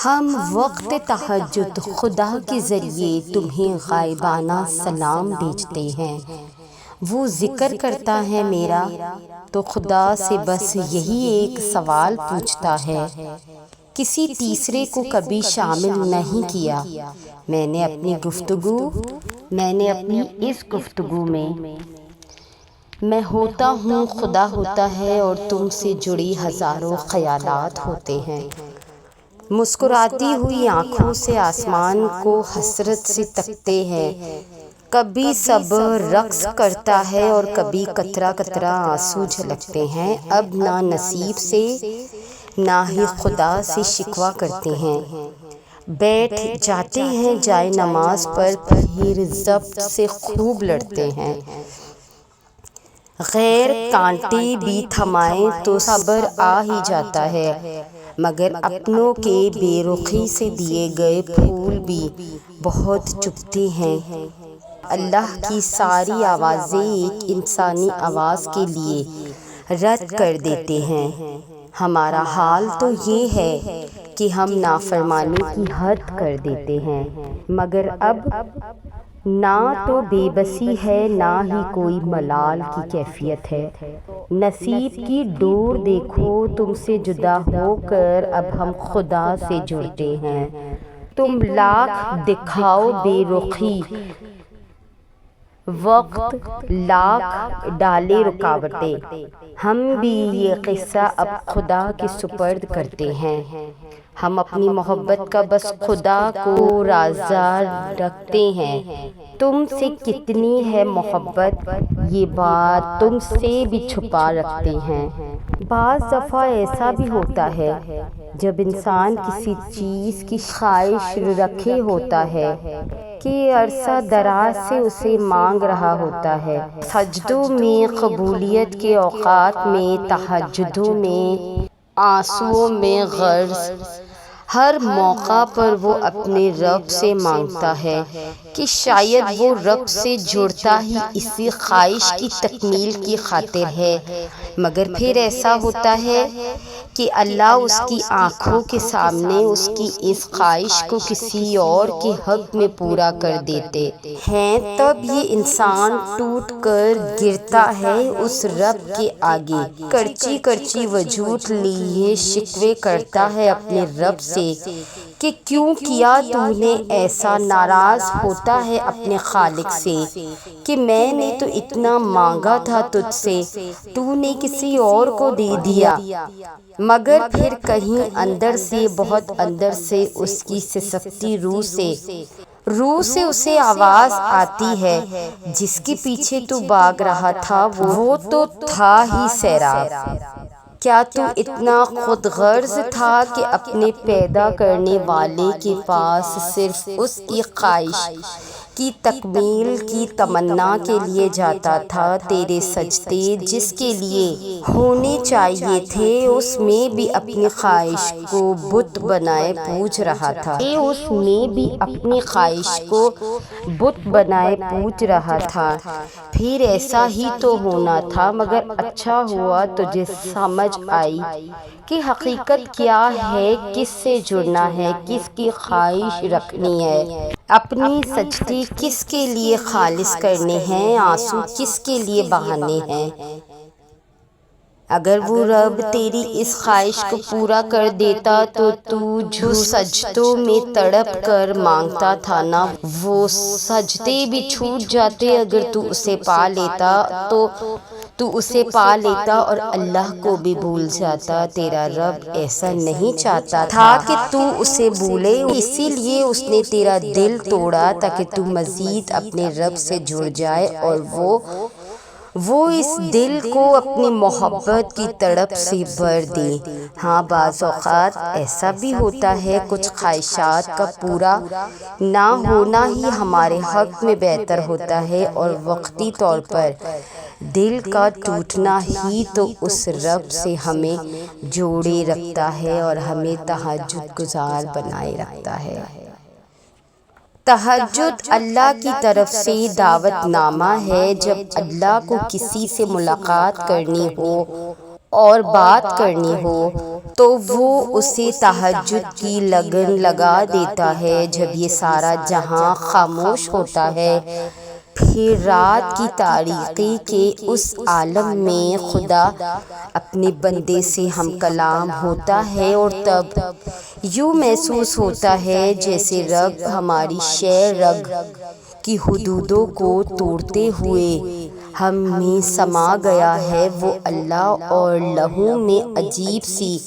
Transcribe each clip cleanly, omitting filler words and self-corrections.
ہم وقت تہجد خدا کے ذریعے تمہیں غائبانہ سلام بھیجتے ہیں۔ وہ ذکر کرتا ہے میرا تو خدا سے بس یہی ایک سوال پوچھتا ہے، کسی تیسرے کو کبھی شامل نہیں کیا۔ میں نے اپنی اس گفتگو میں میں ہوتا ہوں، خدا ہوتا ہے اور تم سے جڑی ہزاروں خیالات ہوتے ہیں۔ مسکراتی ہوئی آنکھوں سے آسمان کو حسرت سے تکتے ہیں، کبھی سب رقص کرتا ہے اور کبھی قطرہ قطرہ آنسو جھلکتے ہیں۔ اب نہ نصیب سے نہ ہی خدا سے شکوہ کرتے ہیں، بیٹھ جاتے ہیں جائے نماز پر، پھر ضبط سے خوب لڑتے ہیں۔ غیر کانٹے بھی تھمائیں تو صبر آ ہی جاتا ہے، مگر اپنوں کے بے رخی سے دیے گئے پھول بھی بہت چبھتے ہیں۔ اللہ کی ساری آوازیں ایک انسانی آواز کے لیے رد کر دیتے ہیں۔ ہمارا حال تو یہ ہے کہ ہم نافرمانی کی حد کر دیتے ہیں، مگر اب نہ تو بے بسی ہے نہ ہی کوئی ملال کی کیفیت ہے۔ نصیب کی ڈور دیکھو، تم سے جدا ہو کر اب ہم خدا سے جڑتے ہیں۔ تم لاکھ دکھاؤ بے رخی، وقت لاکھ ڈالے رکاوٹیں، ہم بھی یہ قصہ اب خدا کے سپرد کرتے ہیں۔ ہم اپنی محبت کا بس خدا کو رازدار رکھتے ہیں۔ تم سے کتنی ہے محبت یہ بات تم سے بھی چھپا رکھتے ہیں۔ بعض دفعہ ایسا بھی ہوتا ہے جب انسان کسی چیز کی خواہش رکھے ہوتا ہے کہ عرصہ دراز سے اسے مانگ رہا ہوتا ہے، سجدوں میں، قبولیت کے اوقات میں، تہجدوں میں، آنسوؤں میں غرض ہر موقع پر وہ اپنے رب سے مانگتا ہے کہ شاید وہ رب سے جڑتا ہی اسی خواہش کی تکمیل کی خاطر ہے، مگر پھر ایسا ہوتا ہے کہ اللہ اس کی آنکھوں کے سامنے اس کی اس خواہش کو کسی اور کے حق میں پورا کر دیتے ہیں۔ تب یہ انسان ٹوٹ کر گرتا ہے اس رب کے آگے، کرچی کرچی وجود لیے شکوے کرتا ہے اپنے رب سے کہ کیوں کیا تو نے ایسا، ناراض ہوتا ہے اپنے خالق سے کہ میں نے تو اتنا مانگا تھا تجھ سے، تو نے کسی اور کو دے دیا۔ مگر پھر کہیں اندر سے، بہت اندر سے، اس کی سسکتی روح سے اسے آواز آتی ہے، جس کے پیچھے تو بھاگ رہا تھا وہ تو تھا ہی سیراب۔ کیا تو اتنا خود غرض تھا کہ اپنے پیدا کرنے والے کے پاس صرف اس کی خواہش کی تکمیل کی تمنا کے لیے جاتا تھا؟ تیرے سجدے جس کے لیے ہونے چاہیے تھے اس میں بھی اپنی خواہش کو بت بنائے پوج رہا تھا۔ پھر ایسا ہی تو ہونا تھا، مگر اچھا ہوا تجھے سمجھ آئی کہ حقیقت کیا ہے، کس سے جڑنا ہے، کس کی خواہش رکھنی ہے، اپنی سجدے کس کے لیے خالص کرنے ہیں، آنسو کس کے لیے بہانے ہیں۔ اگر وہ رب تیری اس خواہش کو پورا کر دیتا تو جو سجدوں میں تڑپ کر مانگتا تھا نا، وہ سجدے بھی چھوٹ جاتے۔ اگر تو اسے پا لیتا تو اسے پا لیتا اور اللہ کو بھی بھول جاتا۔ تیرا رب ایسا نہیں چاہتا تھا کہ تو اسے بھولے، اسی لیے اس نے تیرا دل توڑا تاکہ تو مزید اپنے رب سے جڑ جائے اور وہ اس دل کو اپنی محبت کی تڑپ سے بھر دے۔ ہاں، بعض اوقات ایسا بھی ہوتا ہے، کچھ خواہشات کا پورا نہ ہونا ہی ہمارے حق میں بہتر ہوتا ہے، اور وقتی طور پر دل کا ٹوٹنا ہی تو اس رب سے ہمیں جوڑے رکھتا ہے اور ہمیں تہجد گزار بنائے رکھتا ہے۔ تہجد اللہ کی طرف سے دعوت نامہ ہے۔ جب اللہ کو کسی سے ملاقات کرنی ہو اور بات کرنی ہو تو وہ اسے تہجد کی لگن لگا دیتا ہے۔ جب یہ سارا جہاں خاموش ہوتا ہے، پھر رات کی تاریکی کے اس عالم میں خدا اپنے بندے سے ہم کلام ہوتا ہے، اور تب یوں محسوس ہوتا ہے جیسے رب ہماری شے رگ کی حدودوں کو توڑتے ہوئے ہم میں سما گیا ہے۔ وہ اللہ اور لہو میں عجیب سی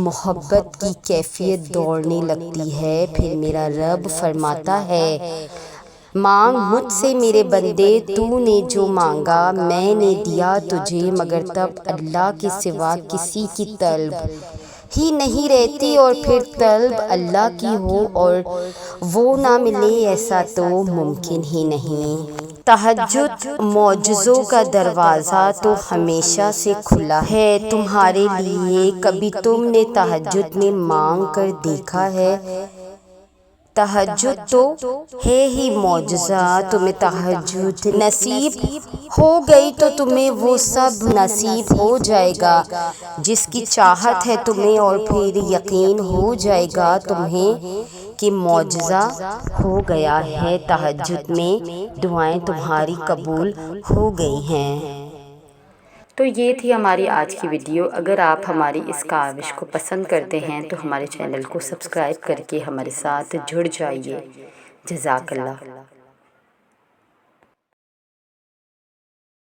محبت کی کیفیت دوڑنے لگتی ہے۔ پھر میرا رب فرماتا ہے، مانگ مجھ سے میرے بندے، تو نے جو مانگا میں نے دیا تجھے، مگر تب اللہ کے سوا کسی کی طلب ہی نہیں رہتی، اور پھر طلب اللہ کی ہو اور وہ نہ ملے، ایسا تو ممکن ہی نہیں۔ تہجد معجزوں کا دروازہ تو ہمیشہ سے کھلا ہے تمہارے لیے۔ کبھی تم نے تہجد میں مانگ کر دیکھا ہے؟ تہجد تو ہے ہی معجزہ۔ تمہیں تہجد نصیب ہو گئی تو تمہیں وہ سب نصیب ہو جائے گا جس کی چاہت ہے تمہیں، اور پھر یقین ہو جائے گا تمہیں کہ معجزہ ہو گیا ہے، تہجد میں دعائیں تمہاری قبول ہو گئی ہیں۔ تو یہ تھی ہماری آج کی ویڈیو۔ اگر آپ ہماری اس کاوش کو پسند کرتے ہیں تو ہمارے چینل کو سبسکرائب کر کے ہمارے ساتھ جڑ جائیے۔ جزاک اللہ۔